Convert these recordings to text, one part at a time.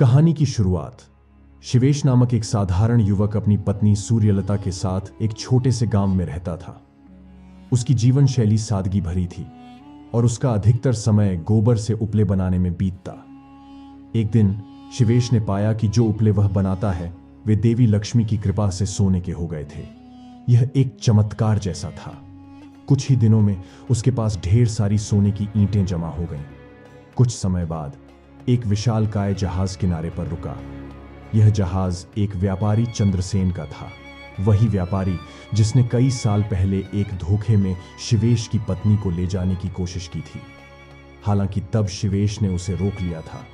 कहानी की शुरुआत। शिवेश नामक एक साधारण युवक अपनी पत्नी सूर्यलता के साथ एक छोटे से गांव में रहता था। उसकी जीवन शैली सादगी भरी थी और उसका अधिकतर समय गोबर से उपले बनाने में बीतता। एक दिन शिवेश ने पाया कि जो उपले वह बनाता है वे देवी लक्ष्मी की कृपा से सोने के हो गए थे। यह एक चमत्कार जैसा था। कुछ ही दिनों में उसके पास ढेर सारी सोने की ईंटें जमा हो गईं। कुछ समय बाद एक विशालकाय जहाज किनारे पर रुका। यह जहाज एक व्यापारी चंद्रसेन का था, वही व्यापारी जिसने कई साल पहले एक धोखे में शिवेश की पत्नी को ले जाने की कोशिश की थी। हालांकि तब शिवेश ने उसे रोक लिया था,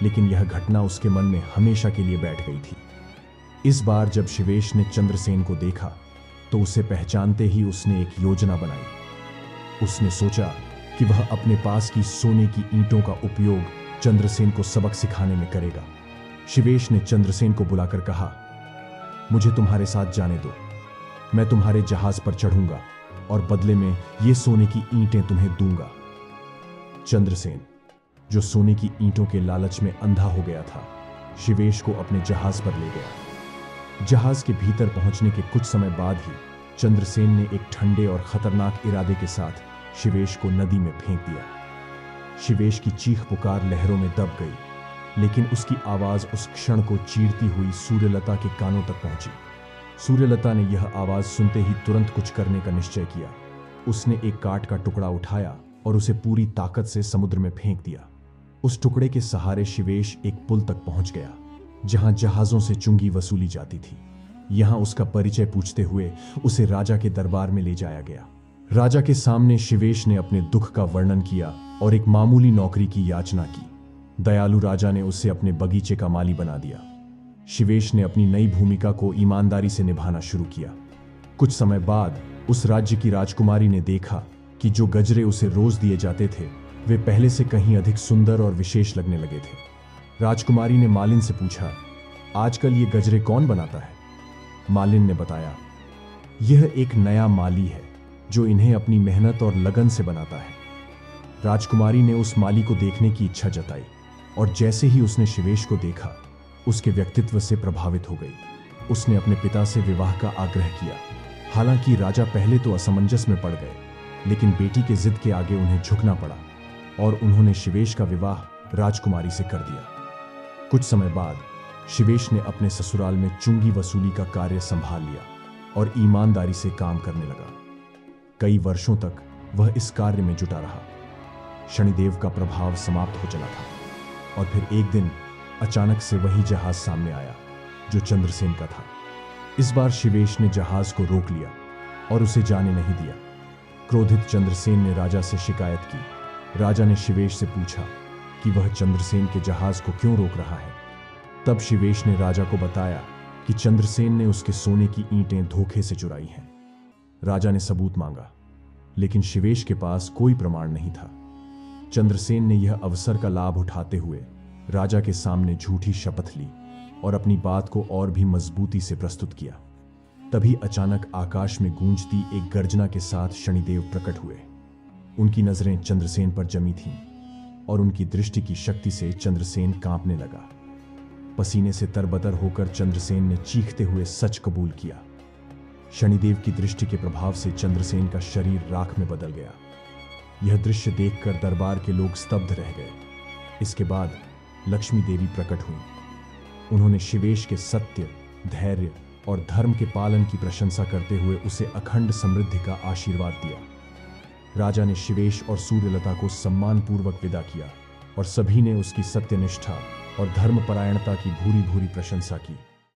लेकिन यह घटना उसके मन में हमेशा के लिए बैठ गई थी। इस बार जब शिवेश ने चंद्रसेन को देखा तो उसे पहचानते ही उसने एक योजना बनाई। उसने सोचा कि वह अपने पास की सोने की ईंटों का उपयोग चंद्रसेन को सबक सिखाने में करेगा। शिवेश ने चंद्रसेन को बुलाकर कहा, मुझे तुम्हारे साथ जाने दो। मैं तुम्हारे जहाज पर चढ़ूंगा और बदले में ये सोने की ईंटें तुम्हें दूंगा। चंद्रसेन, जो सोने की ईंटों के लालच में अंधा हो गया था, शिवेश को अपने जहाज पर ले गया। जहाज के भीतर पहुंचने के कुछ समय बाद ही चंद्रसेन ने एक ठंडे और खतरनाक इरादे के साथ शिवेश को नदी में फेंक दिया। शिवेश की चीख पुकार लहरों में दब गई, लेकिन उसकी आवाज उस क्षण को चीरती हुई सूर्यलता के कानों तक पहुंची। सूर्यलता ने यह आवाज सुनते ही तुरंत कुछ करने का निश्चय किया। उसने एक काठ का टुकड़ा उठाया और उसे पूरी ताकत से समुद्र में फेंक दिया। उस टुकड़े के सहारे शिवेश एक पुल तक पहुंच गया, जहां जहाजों से चुंगी वसूली जाती थी। यहां उसका परिचय पूछते हुए उसे राजा के दरबार में ले जाया गया। राजा के सामने शिवेश ने अपने दुख का वर्णन किया और एक मामूली नौकरी की याचना की। दयालु राजा ने उसे अपने बगीचे का माली बना दिया। शिवेश ने अपनी नई भूमिका को ईमानदारी से निभाना शुरू किया। कुछ समय बाद उस राज्य की राजकुमारी ने देखा कि जो गजरे उसे रोज दिए जाते थे वे पहले से कहीं अधिक सुंदर और विशेष लगने लगे थे। राजकुमारी ने मालिन से पूछा, आजकल ये गजरे कौन बनाता है? मालिन ने बताया, यह एक नया माली है जो इन्हें अपनी मेहनत और लगन से बनाता है। राजकुमारी ने उस माली को देखने की इच्छा जताई और जैसे ही उसने शिवेश को देखा, उसके व्यक्तित्व से प्रभावित हो गई। उसने अपने पिता से विवाह का आग्रह किया। हालांकि राजा पहले तो असमंजस में पड़ गए, लेकिन बेटी के जिद के आगे उन्हें झुकना पड़ा और उन्होंने शिवेश का विवाह राजकुमारी से कर दिया। कुछ समय बाद शिवेश ने अपने ससुराल में चुंगी वसूली का कार्य संभाल लिया और ईमानदारी से काम करने लगा। कई वर्षों तक वह इस कार्य में जुटा रहा। शनिदेव का प्रभाव समाप्त हो चला था और फिर एक दिन अचानक से वही जहाज सामने आया जो चंद्रसेन का था। इस बार शिवेश ने जहाज को रोक लिया और उसे जाने नहीं दिया। क्रोधित चंद्रसेन ने राजा से शिकायत की। राजा ने शिवेश से पूछा कि वह चंद्रसेन के जहाज को क्यों रोक रहा है। तब शिवेश ने राजा को बताया कि चंद्रसेन ने उसके सोने की ईंटें धोखे से चुराई हैं। राजा ने सबूत मांगा, लेकिन शिवेश के पास कोई प्रमाण नहीं था। चंद्रसेन ने यह अवसर का लाभ उठाते हुए राजा के सामने झूठी शपथ ली और अपनी बात को और भी मजबूती से प्रस्तुत किया। तभी अचानक आकाश में गूंजती एक गर्जना के साथ शनिदेव प्रकट हुए। उनकी नजरें चंद्रसेन पर जमी थीं और उनकी दृष्टि की शक्ति से चंद्रसेन कांपने लगा। पसीने से तरबतर होकर चंद्रसेन ने चीखते हुए सच कबूल किया। शनिदेव की दृष्टि के प्रभाव से चंद्रसेन का शरीर राख में बदल गया। यह दृश्य देखकर दरबार के लोग स्तब्ध रह गए। इसके बाद लक्ष्मी देवी प्रकट हुई। उन्होंने शिवेश के सत्य, धैर्य और धर्म के पालन की प्रशंसा करते हुए उसे अखंड समृद्धि का आशीर्वाद दिया। राजा ने शिवेश और सूर्यलता को सम्मानपूर्वक विदा किया और सभी ने उसकी सत्यनिष्ठा और धर्मपरायणता की भूरी भूरी प्रशंसा की।